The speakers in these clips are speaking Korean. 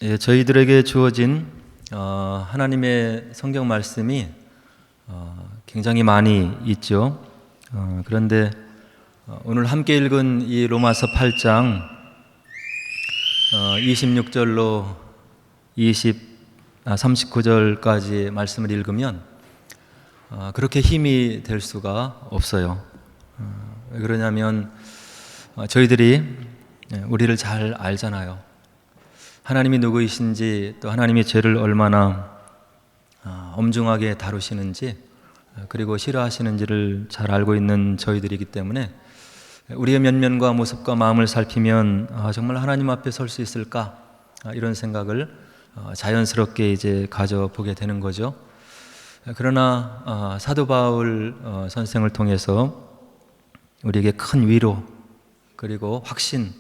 저희들에게 주어진 하나님의 성경 말씀이 굉장히 많이 있죠. 그런데 오늘 함께 읽은 이 로마서 8장 26절로 39절까지 말씀을 읽으면 그렇게 힘이 될 수가 없어요. 왜 그러냐면 저희들이 우리를 잘 알잖아요. 하나님이 누구이신지, 또 하나님이 죄를 얼마나 엄중하게 다루시는지, 그리고 싫어하시는지를 잘 알고 있는 저희들이기 때문에 우리의 면면과 모습과 마음을 살피면 정말 하나님 앞에 설 수 있을까, 이런 생각을 자연스럽게 이제 가져보게 되는 거죠. 그러나 사도 바울 선생을 통해서 우리에게 큰 위로, 그리고 확신,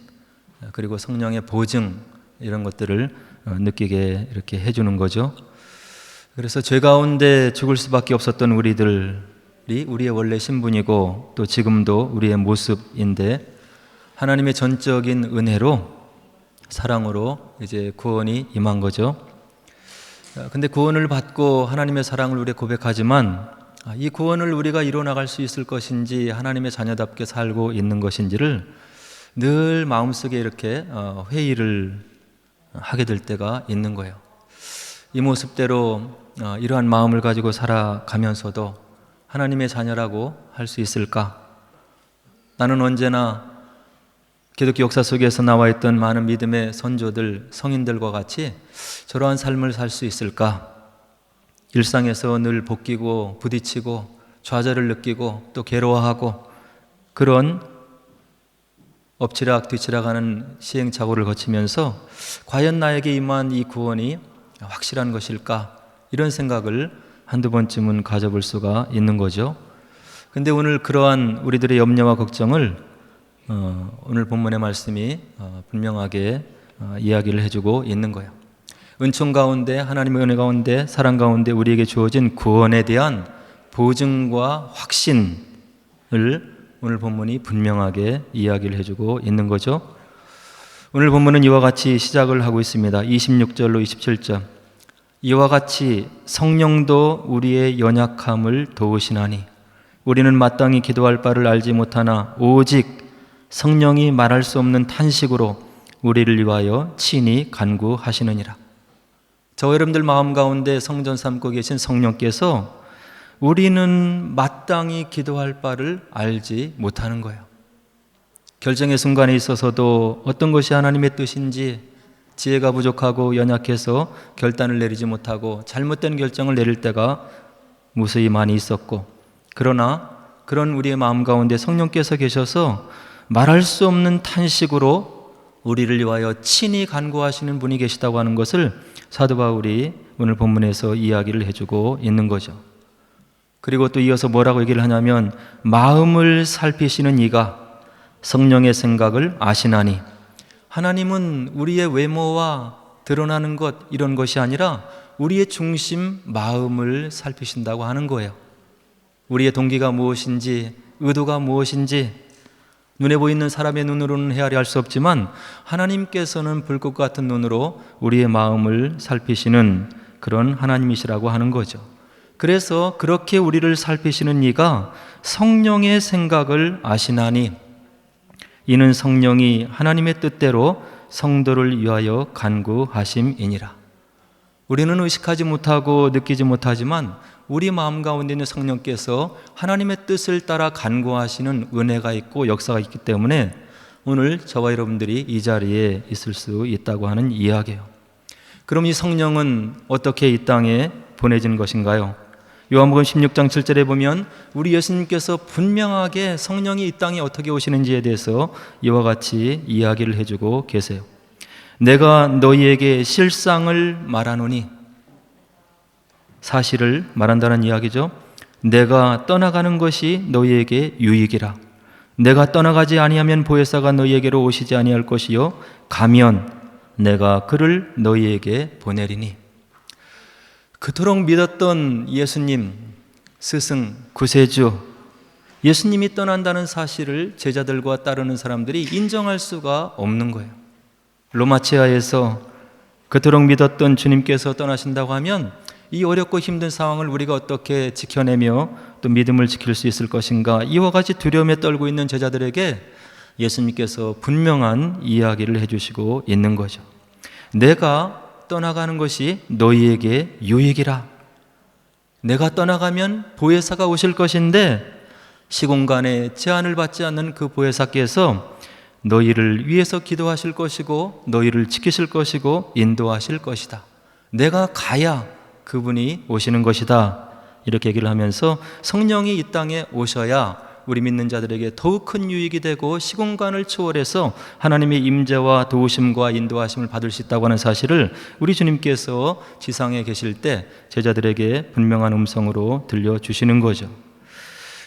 그리고 성령의 보증, 이런 것들을 느끼게 이렇게 해주는 거죠. 그래서 죄 가운데 죽을 수밖에 없었던 우리들이 우리의 원래 신분이고, 또 지금도 우리의 모습인데, 하나님의 전적인 은혜로, 사랑으로 이제 구원이 임한 거죠. 근데 구원을 받고 하나님의 사랑을 우리가 고백하지만 이 구원을 우리가 이뤄나갈 수 있을 것인지, 하나님의 자녀답게 살고 있는 것인지를 늘 마음속에 이렇게 회의를 하게 될 때가 있는 거예요. 이 모습대로 이러한 마음을 가지고 살아가면서도 하나님의 자녀라고 할 수 있을까? 나는 언제나 기독교 역사 속에서 나와 있던 많은 믿음의 선조들, 성인들과 같이 저러한 삶을 살 수 있을까? 일상에서 늘 볶이고 부딪히고 좌절을 느끼고 또 괴로워하고, 그런 엎치락 뒤치락하는 시행착오를 거치면서 과연 나에게 임한 이 구원이 확실한 것일까? 이런 생각을 한두 번쯤은 가져볼 수가 있는 거죠. 근데 오늘 그러한 우리들의 염려와 걱정을 오늘 본문의 말씀이 분명하게 이야기를 해주고 있는 거예요. 은총 가운데, 하나님의 은혜 가운데, 사랑 가운데 우리에게 주어진 구원에 대한 보증과 확신을 오늘 본문이 분명하게 이야기를 해주고 있는 거죠. 오늘 본문은 이와 같이 시작을 하고 있습니다. 26절로 27절. 이와 같이 성령도 우리의 연약함을 도우시나니 우리는 마땅히 기도할 바를 알지 못하나 오직 성령이 말할 수 없는 탄식으로 우리를 위하여 친히 간구하시느니라. 저와 여러분들 마음 가운데 성전 삼고 계신 성령께서 우리는 마땅히 기도할 바를 알지 못하는 거예요. 결정의 순간에 있어서도 어떤 것이 하나님의 뜻인지 지혜가 부족하고 연약해서 결단을 내리지 못하고 잘못된 결정을 내릴 때가 무수히 많이 있었고, 그러나 그런 우리의 마음 가운데 성령께서 계셔서 말할 수 없는 탄식으로 우리를 위하여 친히 간구하시는 분이 계시다고 하는 것을 사도 바울이 오늘 본문에서 이야기를 해주고 있는 거죠. 그리고 또 이어서 뭐라고 얘기를 하냐면, 마음을 살피시는 이가 성령의 생각을 아시나니, 하나님은 우리의 외모와 드러나는 것, 이런 것이 아니라 우리의 중심, 마음을 살피신다고 하는 거예요. 우리의 동기가 무엇인지, 의도가 무엇인지 눈에 보이는 사람의 눈으로는 헤아려 할 수 없지만 하나님께서는 불꽃 같은 눈으로 우리의 마음을 살피시는 그런 하나님이시라고 하는 거죠. 그래서 그렇게 우리를 살피시는 이가 성령의 생각을 아시나니 이는 성령이 하나님의 뜻대로 성도를 위하여 간구하심이니라. 우리는 의식하지 못하고 느끼지 못하지만 우리 마음 가운데 있는 성령께서 하나님의 뜻을 따라 간구하시는 은혜가 있고 역사가 있기 때문에 오늘 저와 여러분들이 이 자리에 있을 수 있다고 하는 이야기예요. 그럼 이 성령은 어떻게 이 땅에 보내진 것인가요? 요한복음 16장 7절에 보면 우리 예수님께서 분명하게 성령이 이 땅에 어떻게 오시는지에 대해서 이와 같이 이야기를 해주고 계세요. 내가 너희에게 실상을 말하노니, 사실을 말한다는 이야기죠. 내가 떠나가는 것이 너희에게 유익이라. 내가 떠나가지 아니하면 보혜사가 너희에게로 오시지 아니할 것이요 가면 내가 그를 너희에게 보내리니. 그토록 믿었던 예수님, 스승, 구세주, 예수님이 떠난다는 사실을 제자들과 따르는 사람들이 인정할 수가 없는 거예요. 로마 치하에서 그토록 믿었던 주님께서 떠나신다고 하면 이 어렵고 힘든 상황을 우리가 어떻게 지켜내며 또 믿음을 지킬 수 있을 것인가, 이와 같이 두려움에 떨고 있는 제자들에게 예수님께서 분명한 이야기를 해주시고 있는 거죠. 내가 떠나가는 것이 너희에게 유익이라. 내가 떠나가면 보혜사가 오실 것인데 시공간에 제한을 받지 않는 그 보혜사께서 너희를 위해서 기도하실 것이고 너희를 지키실 것이고 인도하실 것이다. 내가 가야 그분이 오시는 것이다. 이렇게 얘기를 하면서 성령이 이 땅에 오셔야 우리 믿는 자들에게 더욱 큰 유익이 되고 시공간을 초월해서 하나님의 임재와 도우심과 인도하심을 받을 수 있다고 하는 사실을 우리 주님께서 지상에 계실 때 제자들에게 분명한 음성으로 들려주시는 거죠.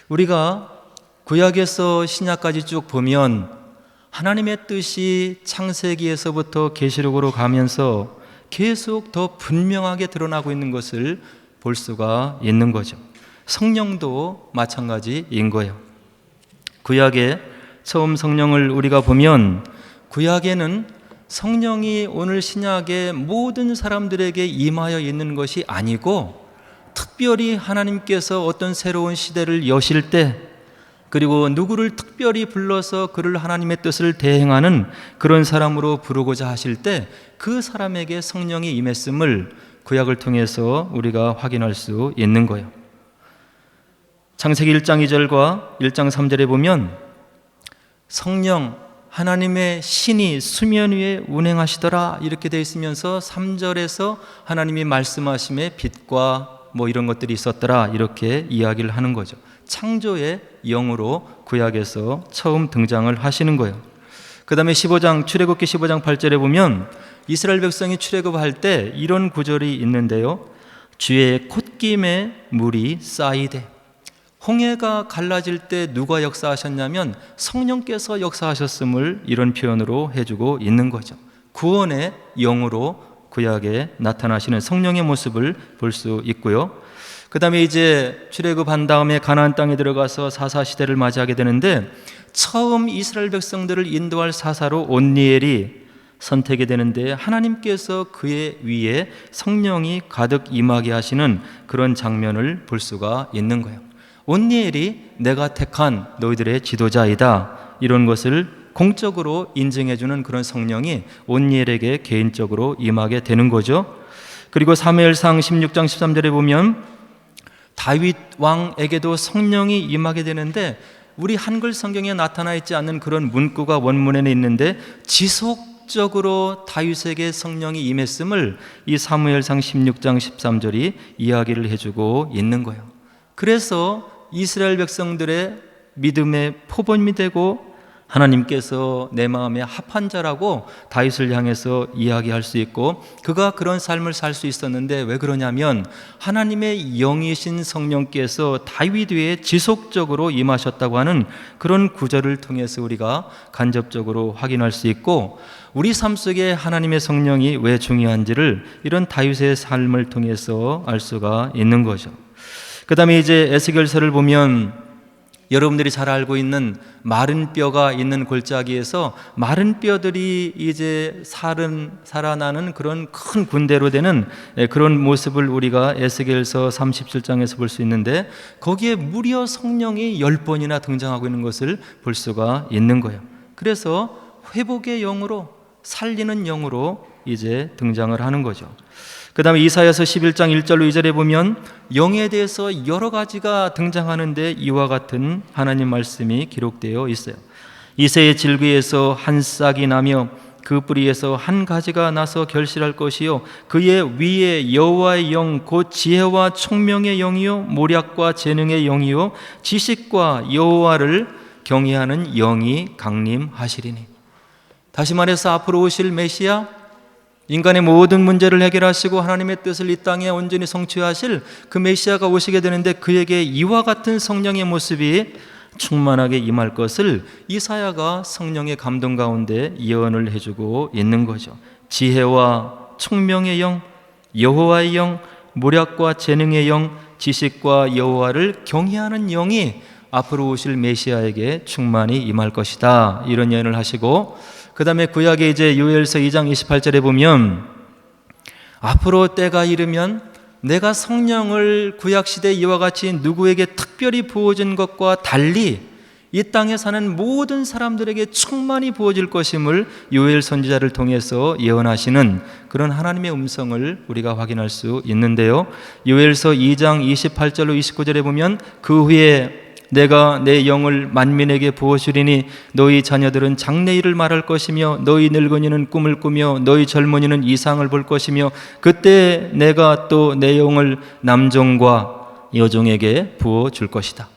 우리가 구약에서 신약까지 쭉 보면 하나님의 뜻이 창세기에서부터 계시록으로 가면서 계속 더 분명하게 드러나고 있는 것을 볼 수가 있는 거죠. 성령도 마찬가지인 거예요. 구약에 처음 성령을 우리가 보면 구약에는 성령이 오늘 신약의 모든 사람들에게 임하여 있는 것이 아니고 특별히 하나님께서 어떤 새로운 시대를 여실 때, 그리고 누구를 특별히 불러서 그를 하나님의 뜻을 대행하는 그런 사람으로 부르고자 하실 때 그 사람에게 성령이 임했음을 구약을 통해서 우리가 확인할 수 있는 거예요. 창세기 1장 2절과 1장 3절에 보면 성령 하나님의 신이 수면 위에 운행하시더라 이렇게 되어 있으면서 3절에서 하나님이 말씀하심에 빛과 뭐 이런 것들이 있었더라 이렇게 이야기를 하는 거죠. 창조의 영으로 구약에서 처음 등장을 하시는 거예요. 그 다음에 출애굽기 15장 8절에 보면 이스라엘 백성이 출애굽할 때 이런 구절이 있는데요. 주의 콧김에 물이 쌓이되. 홍해가 갈라질 때 누가 역사하셨냐면 성령께서 역사하셨음을 이런 표현으로 해주고 있는 거죠. 구원의 영으로 구약에 나타나시는 성령의 모습을 볼 수 있고요. 그 다음에 이제 출애굽한 다음에 가나안 땅에 들어가서 사사시대를 맞이하게 되는데 처음 이스라엘 백성들을 인도할 사사로 온니엘이 선택이 되는데 하나님께서 그의 위에 성령이 가득 임하게 하시는 그런 장면을 볼 수가 있는 거예요. 온니엘이 내가 택한 너희들의 지도자이다 이런 것을 공적으로 인증해주는 그런 성령이 온니엘에게 개인적으로 임하게 되는 거죠. 그리고 사무엘상 16장 13절에 보면 다윗 왕에게도 성령이 임하게 되는데 우리 한글 성경에 나타나 있지 않는 그런 문구가 원문에는 있는데 지속적으로 다윗에게 성령이 임했음을 이 사무엘상 16장 13절이 이야기를 해주고 있는 거예요. 그래서 이스라엘 백성들의 믿음의 표본이 되고 하나님께서 내 마음에 합한 자라고 다윗을 향해서 이야기할 수 있고 그가 그런 삶을 살 수 있었는데 왜 그러냐면 하나님의 영이신 성령께서 다윗 위에 지속적으로 임하셨다고 하는 그런 구절을 통해서 우리가 간접적으로 확인할 수 있고 우리 삶 속에 하나님의 성령이 왜 중요한지를 이런 다윗의 삶을 통해서 알 수가 있는 거죠. 그 다음에 이제 에스겔서를 보면 여러분들이 잘 알고 있는 마른 뼈가 있는 골짜기에서 마른 뼈들이 이제 살아나는 그런 큰 군대로 되는 그런 모습을 우리가 에스겔서 37장에서 볼 수 있는데 거기에 무려 성령이 10번이나 등장하고 있는 것을 볼 수가 있는 거예요. 그래서 회복의 영으로 살리는 영으로 이제 등장을 하는 거죠. 그 다음에 이사야서 11장 1절로 2절에 보면 영에 대해서 여러 가지가 등장하는데 이와 같은 하나님 말씀이 기록되어 있어요. 이새의 질귀에서 한 싹이 나며 그 뿌리에서 한 가지가 나서 결실할 것이요 그의 위에 여호와의 영 곧 지혜와 총명의 영이요 모략과 재능의 영이요 지식과 여호와를 경외하는 영이 강림하시리니. 다시 말해서 앞으로 오실 메시아, 인간의 모든 문제를 해결하시고 하나님의 뜻을 이 땅에 온전히 성취하실 그 메시아가 오시게 되는데 그에게 이와 같은 성령의 모습이 충만하게 임할 것을 이사야가 성령의 감동 가운데 예언을 해주고 있는 거죠. 지혜와 총명의 영, 여호와의 영, 모략과 재능의 영, 지식과 여호와를 경외하는 영이 앞으로 오실 메시아에게 충만히 임할 것이다 이런 예언을 하시고 그 다음에 구약에 이제 요엘서 2장 28절에 보면 앞으로 때가 이르면 내가 성령을 구약시대 이와 같이 누구에게 특별히 부어준 것과 달리 이 땅에 사는 모든 사람들에게 충만히 부어질 것임을 요엘 선지자를 통해서 예언하시는 그런 하나님의 음성을 우리가 확인할 수 있는데요. 요엘서 2장 28절로 29절에 보면 그 후에 내가 내 영을 만민에게 부어주리니 너희 자녀들은 장래일을 말할 것이며 너희 늙은이는 꿈을 꾸며 너희 젊은이는 이상을 볼 것이며 그때 내가 또 내 영을 남종과 여종에게 부어줄 것이다.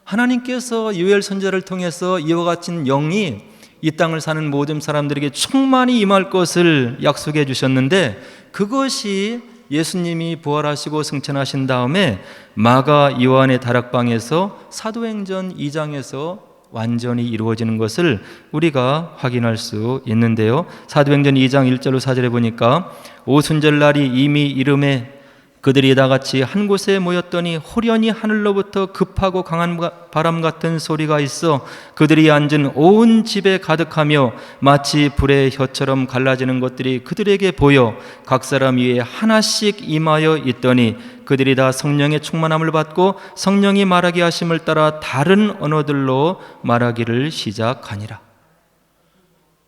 하나님께서 요엘 선지자를 통해서 이와 같은 영이 이 땅을 사는 모든 사람들에게 충만히 임할 것을 약속해 주셨는데 그것이 예수님이 부활하시고 승천하신 다음에 마가 요한의 다락방에서 사도행전 2장에서 완전히 이루어지는 것을 우리가 확인할 수 있는데요. 사도행전 2장 1절로 4절에 보니까 오순절날이 이미 이름에 그들이 다 같이 한 곳에 모였더니 호련히 하늘로부터 급하고 강한 바람 같은 소리가 있어 그들이 앉은 온 집에 가득하며 마치 불의 혀처럼 갈라지는 것들이 그들에게 보여 각 사람 위에 하나씩 임하여 있더니 그들이 다 성령의 충만함을 받고 성령이 말하게 하심을 따라 다른 언어들로 말하기를 시작하니라.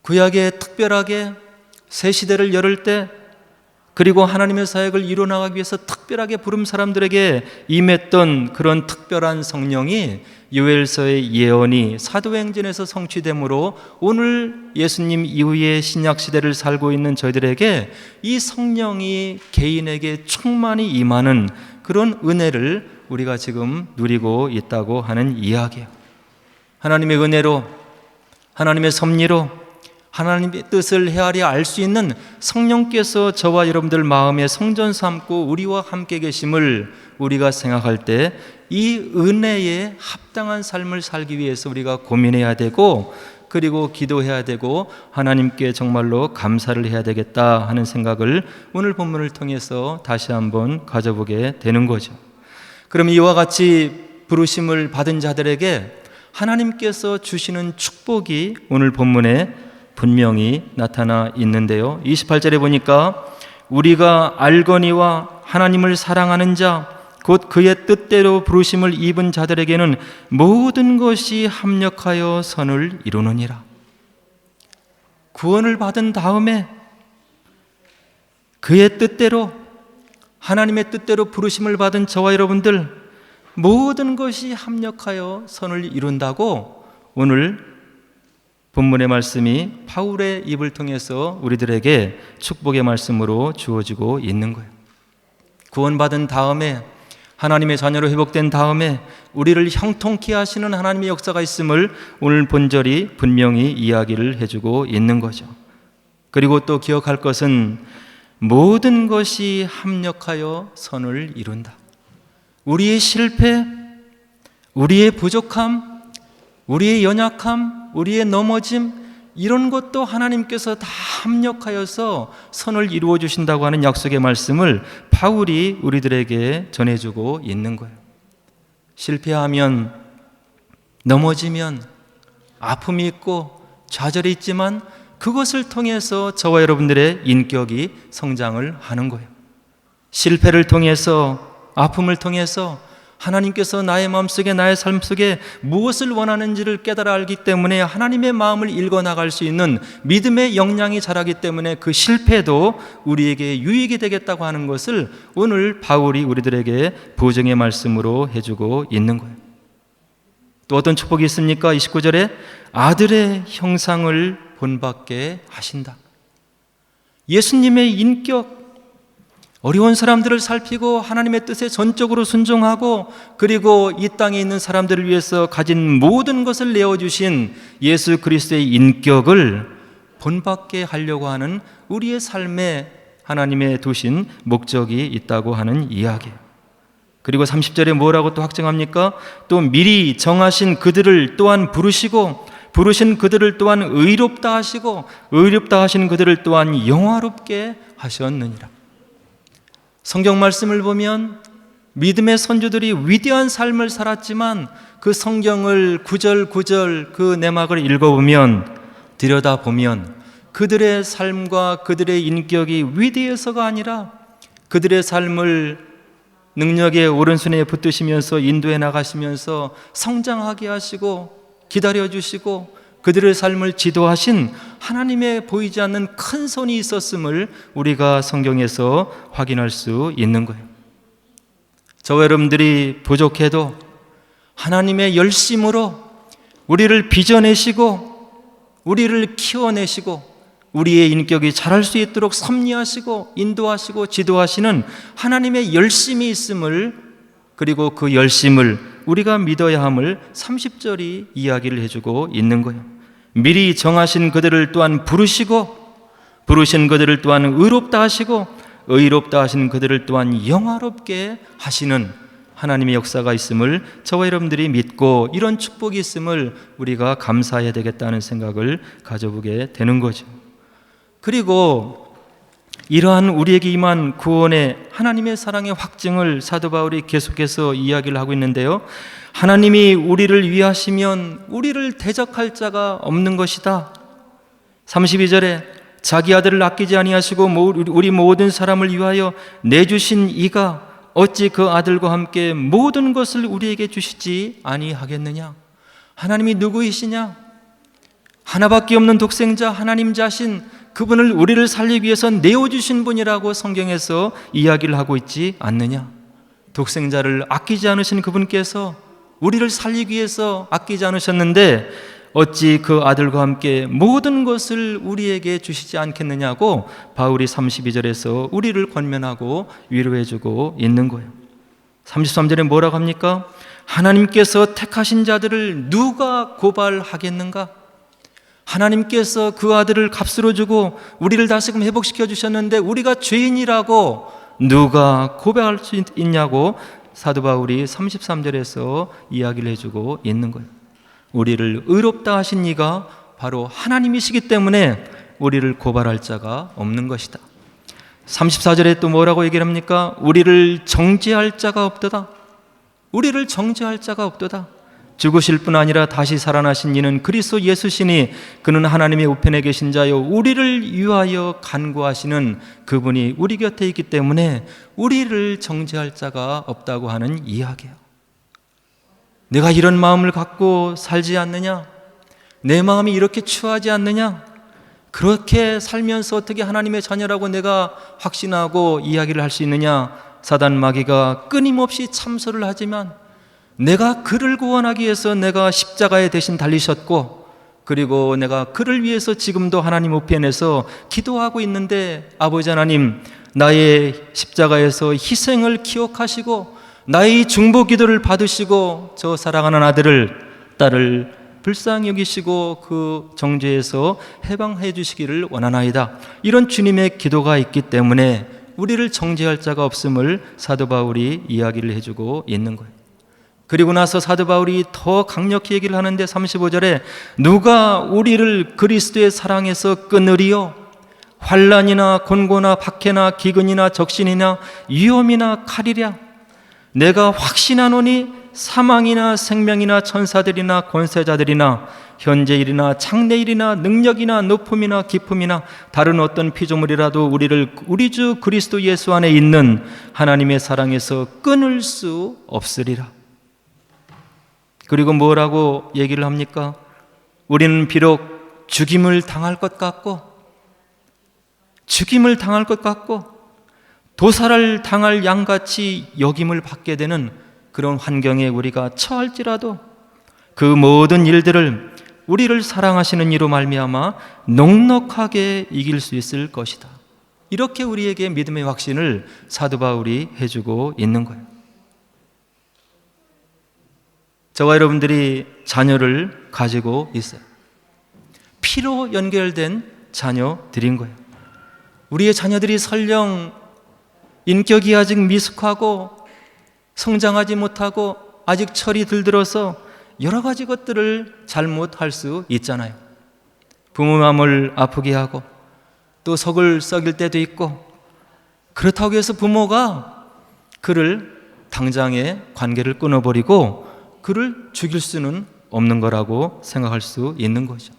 구약에 특별하게 새 시대를 열을 때 그리고 하나님의 사역을 이루어나가기 위해서 특별하게 부름 사람들에게 임했던 그런 특별한 성령이 요엘서의 예언이 사도행전에서 성취되므로 오늘 예수님 이후의 신약시대를 살고 있는 저희들에게 이 성령이 개인에게 충만히 임하는 그런 은혜를 우리가 지금 누리고 있다고 하는 이야기예요. 하나님의 은혜로, 하나님의 섭리로 하나님의 뜻을 헤아려 알 수 있는 성령께서 저와 여러분들 마음에 성전 삼고 우리와 함께 계심을 우리가 생각할 때 이 은혜에 합당한 삶을 살기 위해서 우리가 고민해야 되고 그리고 기도해야 되고 하나님께 정말로 감사를 해야 되겠다 하는 생각을 오늘 본문을 통해서 다시 한번 가져보게 되는 거죠. 그럼 이와 같이 부르심을 받은 자들에게 하나님께서 주시는 축복이 오늘 본문에 분명히 나타나 있는데요. 28절에 보니까 우리가 알거니와 하나님을 사랑하는 자 곧 그의 뜻대로 부르심을 입은 자들에게는 모든 것이 합력하여 선을 이루느니라. 구원을 받은 다음에 그의 뜻대로 하나님의 뜻대로 부르심을 받은 저와 여러분들 모든 것이 합력하여 선을 이룬다고 오늘 본문의 말씀이 바울의 입을 통해서 우리들에게 축복의 말씀으로 주어지고 있는 거예요. 구원받은 다음에 하나님의 자녀로 회복된 다음에 우리를 형통케 하시는 하나님의 역사가 있음을 오늘 본절이 분명히 이야기를 해주고 있는 거죠. 그리고 또 기억할 것은 모든 것이 합력하여 선을 이룬다. 우리의 실패, 우리의 부족함, 우리의 연약함, 우리의 넘어짐 이런 것도 하나님께서 다 합력하여서 선을 이루어 주신다고 하는 약속의 말씀을 바울이 우리들에게 전해주고 있는 거예요. 실패하면, 넘어지면, 아픔이 있고 좌절이 있지만 그것을 통해서 저와 여러분들의 인격이 성장을 하는 거예요. 실패를 통해서, 아픔을 통해서 하나님께서 나의 마음속에, 나의 삶 속에 무엇을 원하는지를 깨달아 알기 때문에 하나님의 마음을 읽어나갈 수 있는 믿음의 역량이 자라기 때문에 그 실패도 우리에게 유익이 되겠다고 하는 것을 오늘 바울이 우리들에게 보증의 말씀으로 해주고 있는 거예요. 또 어떤 축복이 있습니까? 29절에 아들의 형상을 본받게 하신다. 예수님의 인격, 어려운 사람들을 살피고 하나님의 뜻에 전적으로 순종하고 그리고 이 땅에 있는 사람들을 위해서 가진 모든 것을 내어주신 예수 그리스도의 인격을 본받게 하려고 하는 우리의 삶에 하나님의 두신 목적이 있다고 하는 이야기예요. 그리고 30절에 뭐라고 또 확정합니까? 또 미리 정하신 그들을 또한 부르시고 부르신 그들을 또한 의롭다 하시고 의롭다 하신 그들을 또한 영화롭게 하셨느니라. 성경 말씀을 보면 믿음의 선조들이 위대한 삶을 살았지만 그 성경을 구절 구절 그 내막을 읽어보면 들여다보면 그들의 삶과 그들의 인격이 위대해서가 아니라 그들의 삶을 능력의 오른손에 붙드시면서 인도해 나가시면서 성장하게 하시고 기다려주시고 그들의 삶을 지도하신 하나님의 보이지 않는 큰 손이 있었음을 우리가 성경에서 확인할 수 있는 거예요. 저와 여러분들이 부족해도 하나님의 열심으로 우리를 빚어내시고 우리를 키워내시고 우리의 인격이 자랄 수 있도록 섭리하시고 인도하시고 지도하시는 하나님의 열심이 있음을, 그리고 그 열심을 우리가 믿어야 함을 30절이 이야기를 해주고 있는 거예요. 미리 정하신 그들을 또한 부르시고 부르신 그들을 또한 의롭다 하시고 의롭다 하신 그들을 또한 영화롭게 하시는 하나님의 역사가 있음을 저와 여러분들이 믿고 이런 축복이 있음을 우리가 감사해야 되겠다는 생각을 가져보게 되는 거죠. 그리고 이러한 우리에게 임한 구원의 하나님의 사랑의 확증을 사도 바울이 계속해서 이야기를 하고 있는데요, 하나님이 우리를 위하시면 우리를 대적할 자가 없는 것이다. 32절에 자기 아들을 아끼지 아니하시고 우리 모든 사람을 위하여 내주신 이가 어찌 그 아들과 함께 모든 것을 우리에게 주시지 아니하겠느냐. 하나님이 누구이시냐? 하나밖에 없는 독생자 하나님 자신, 그분을 우리를 살리기 위해서 내어주신 분이라고 성경에서 이야기를 하고 있지 않느냐. 독생자를 아끼지 않으신 그분께서 우리를 살리기 위해서 아끼지 않으셨는데 어찌 그 아들과 함께 모든 것을 우리에게 주시지 않겠느냐고 바울이 32절에서 우리를 권면하고 위로해주고 있는 거예요. 33절에 뭐라고 합니까? 하나님께서 택하신 자들을 누가 고발하겠는가? 하나님께서 그 아들을 값으로 주고 우리를 다시금 회복시켜 주셨는데 우리가 죄인이라고 누가 고백할 수 있냐고 사도 바울이 33절에서 이야기를 해주고 있는 거예요. 우리를 의롭다 하신 이가 바로 하나님이시기 때문에 우리를 고발할 자가 없는 것이다. 34절에 또 뭐라고 얘기를 합니까? 우리를 정죄할 자가 없도다. 우리를 정죄할 자가 없도다. 죽으실 뿐 아니라 다시 살아나신 이는 그리스도 예수시니 그는 하나님의 우편에 계신 자요 우리를 위하여 간구하시는 그분이 우리 곁에 있기 때문에 우리를 정죄할 자가 없다고 하는 이야기예요. 내가 이런 마음을 갖고 살지 않느냐? 내 마음이 이렇게 추하지 않느냐? 그렇게 살면서 어떻게 하나님의 자녀라고 내가 확신하고 이야기를 할 수 있느냐? 사단 마귀가 끊임없이 참소를 하지만 내가 그를 구원하기 위해서 내가 십자가에 대신 달리셨고 그리고 내가 그를 위해서 지금도 하나님 우편에서 기도하고 있는데 아버지 하나님, 나의 십자가에서 희생을 기억하시고 나의 중보 기도를 받으시고 저 사랑하는 아들을 딸을 불쌍히 여기시고 그 정죄에서 해방해 주시기를 원하나이다. 이런 주님의 기도가 있기 때문에 우리를 정죄할 자가 없음을 사도 바울이 이야기를 해주고 있는 거예요. 그리고 나서 사도 바울이 더 강력히 얘기를 하는데 35절에 누가 우리를 그리스도의 사랑에서 끊으리요? 환난이나 곤고나 박해나 기근이나 적신이나 위험이나 칼이랴. 내가 확신하노니 사망이나 생명이나 천사들이나 권세자들이나 현재일이나 장래일이나 능력이나 높음이나 깊음이나 다른 어떤 피조물이라도 우리를 우리 주 그리스도 예수 안에 있는 하나님의 사랑에서 끊을 수 없으리라. 그리고 뭐라고 얘기를 합니까? 우리는 비록 죽임을 당할 것 같고 도살을 당할 양같이 여김을 받게 되는 그런 환경에 우리가 처할지라도 그 모든 일들을 우리를 사랑하시는 이로 말미암아 넉넉하게 이길 수 있을 것이다. 이렇게 우리에게 믿음의 확신을 사도 바울이 해주고 있는 거예요. 저와 여러분들이 자녀를 가지고 있어요. 피로 연결된 자녀들인 거예요. 우리의 자녀들이 설령 인격이 아직 미숙하고 성장하지 못하고 아직 철이 들들어서 여러 가지 것들을 잘못할 수 있잖아요. 부모 마음을 아프게 하고 또 속을 썩일 때도 있고, 그렇다고 해서 부모가 그를 당장에 관계를 끊어버리고 그를 죽일 수는 없는 거라고 생각할 수 있는 거죠.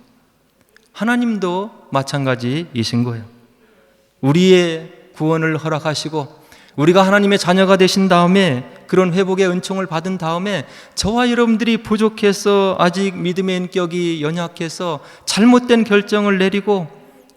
하나님도 마찬가지이신 거예요. 우리의 구원을 허락하시고 우리가 하나님의 자녀가 되신 다음에 그런 회복의 은총을 받은 다음에 저와 여러분들이 부족해서 아직 믿음의 인격이 연약해서 잘못된 결정을 내리고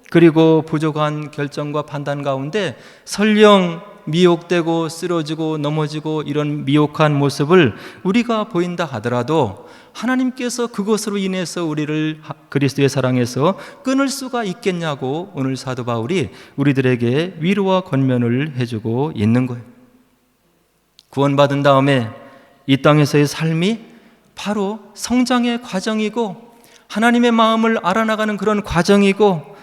그리고 부족한 결정과 판단 가운데 설령 미혹되고 쓰러지고 넘어지고 이런 미혹한 모습을 우리가 보인다 하더라도 하나님께서 그것으로 인해서 우리를 그리스도의 사랑에서 끊을 수가 있겠냐고 오늘 사도 바울이 우리들에게 위로와 권면을 해주고 있는 거예요. 구원받은 다음에 이 땅에서의 삶이 바로 성장의 과정이고 하나님의 마음을 알아나가는 그런 과정이고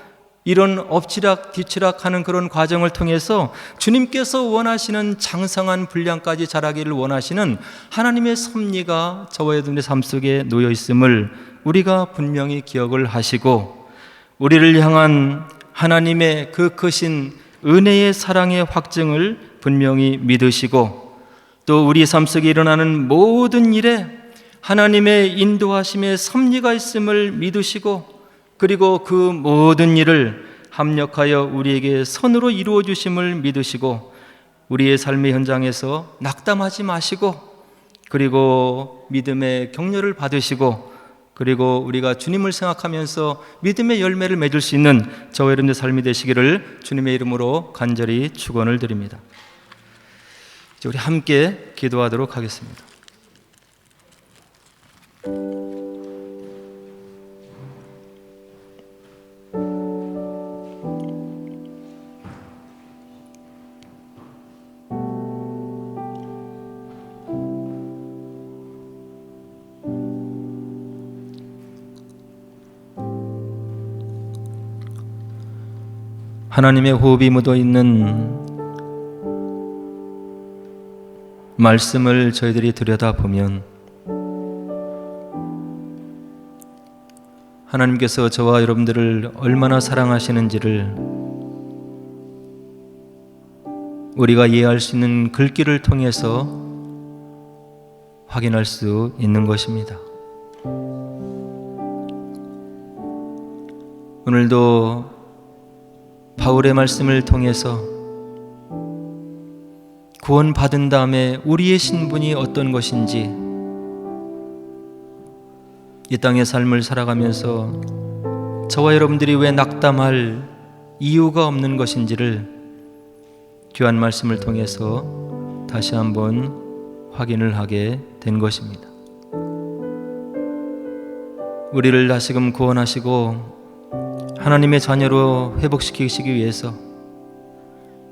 이런 엎치락 뒤치락하는 그런 과정을 통해서 주님께서 원하시는 장성한 분량까지 자라기를 원하시는 하나님의 섭리가 저와 여러분의 삶 속에 놓여 있음을 우리가 분명히 기억을 하시고 우리를 향한 하나님의 그 크신 은혜의 사랑의 확증을 분명히 믿으시고 또 우리 삶 속에 일어나는 모든 일에 하나님의 인도하심의 섭리가 있음을 믿으시고 그리고 그 모든 일을 합력하여 우리에게 선으로 이루어 주심을 믿으시고 우리의 삶의 현장에서 낙담하지 마시고 그리고 믿음의 격려를 받으시고 그리고 우리가 주님을 생각하면서 믿음의 열매를 맺을 수 있는 저와 여러분의 삶이 되시기를 주님의 이름으로 간절히 축원을 드립니다. 이제 우리 함께 기도하도록 하겠습니다. 하나님의 호흡이 묻어있는 말씀을 저희들이 들여다보면 하나님께서 저와 여러분들을 얼마나 사랑하시는지를 우리가 이해할 수 있는 글귀를 통해서 확인할 수 있는 것입니다. 오늘도 바울의 말씀을 통해서 구원받은 다음에 우리의 신분이 어떤 것인지 이 땅의 삶을 살아가면서 저와 여러분들이 왜 낙담할 이유가 없는 것인지를 귀한 말씀을 통해서 다시 한번 확인을 하게 된 것입니다. 우리를 다시금 구원하시고 하나님의 자녀로 회복시키시기 위해서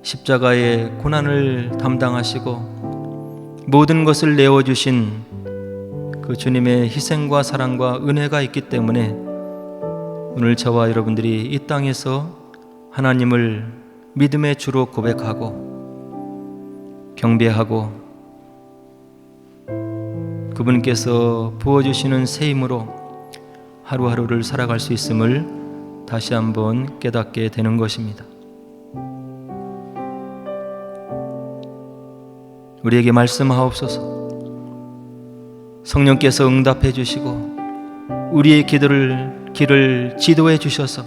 십자가의 고난을 담당하시고 모든 것을 내어주신 그 주님의 희생과 사랑과 은혜가 있기 때문에 오늘 저와 여러분들이 이 땅에서 하나님을 믿음의 주로 고백하고 경배하고 그분께서 부어주시는 새 힘으로 하루하루를 살아갈 수 있음을 다시 한번 깨닫게 되는 것입니다. 우리에게 말씀하옵소서. 성령께서 응답해 주시고 우리의 길을 지도해 주셔서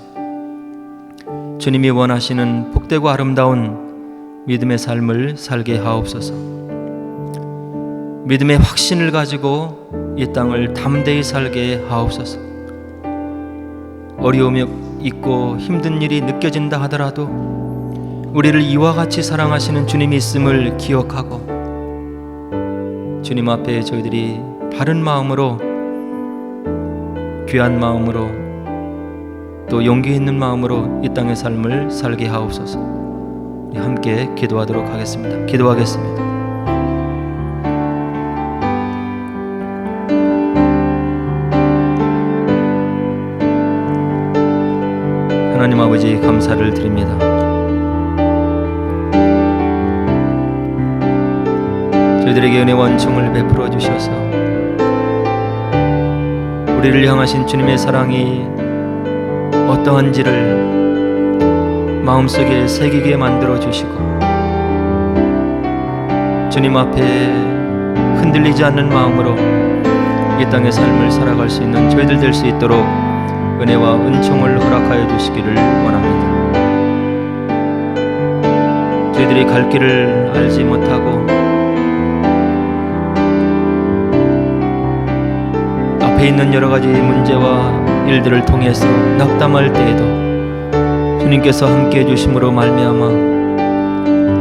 주님이 원하시는 복되고 아름다운 믿음의 삶을 살게 하옵소서. 믿음의 확신을 가지고 이 땅을 담대히 살게 하옵소서. 어려움이 있고 힘든 일이 느껴진다 하더라도 우리를 이와 같이 사랑하시는 주님이 있음을 기억하고 주님 앞에 저희들이 바른 마음으로 귀한 마음으로 또 용기 있는 마음으로 이 땅의 삶을 살게 하옵소서. 우리 함께 기도하도록 하겠습니다. 기도하겠습니다. 하나님 아버지 감사를 드립니다. 저희들에게 은혜와 은총을 베풀어 주셔서 우리를 향하신 주님의 사랑이 어떠한지를 마음속에 새기게 만들어 주시고 주님 앞에 흔들리지 않는 마음으로 이 땅의 삶을 살아갈 수 있는 저희들 될 수 있도록 은혜와 은총을 허락하여 주시기를 원합니다. 저희들이 갈 길을 알지 못하고 앞에 있는 여러 가지 문제와 일들을 통해서 낙담할 때에도 주님께서 함께 해주심으로 말미암아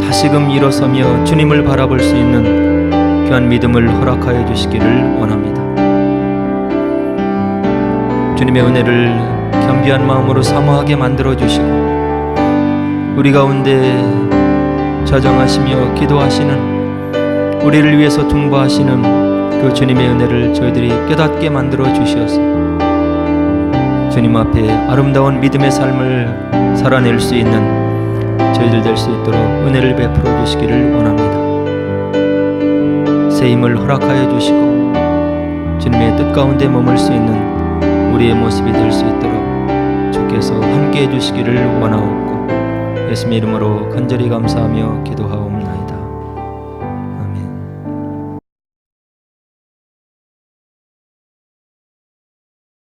다시금 일어서며 주님을 바라볼 수 있는 귀한 믿음을 허락하여 주시기를 원합니다. 주님의 은혜를 겸비한 마음으로 사모하게 만들어 주시고 우리 가운데 자정하시며 기도하시는 우리를 위해서 중보하시는 그 주님의 은혜를 저희들이 깨닫게 만들어 주시어서 주님 앞에 아름다운 믿음의 삶을 살아낼 수 있는 저희들 될 수 있도록 은혜를 베풀어 주시기를 원합니다. 새 힘을 허락하여 주시고 주님의 뜻 가운데 머물 수 있는 우리의 모습이 될 수 있도록 주께서 함께 해주시기를 원하옵고 예수님의 이름으로 간절히 감사하며 기도하옵나이다.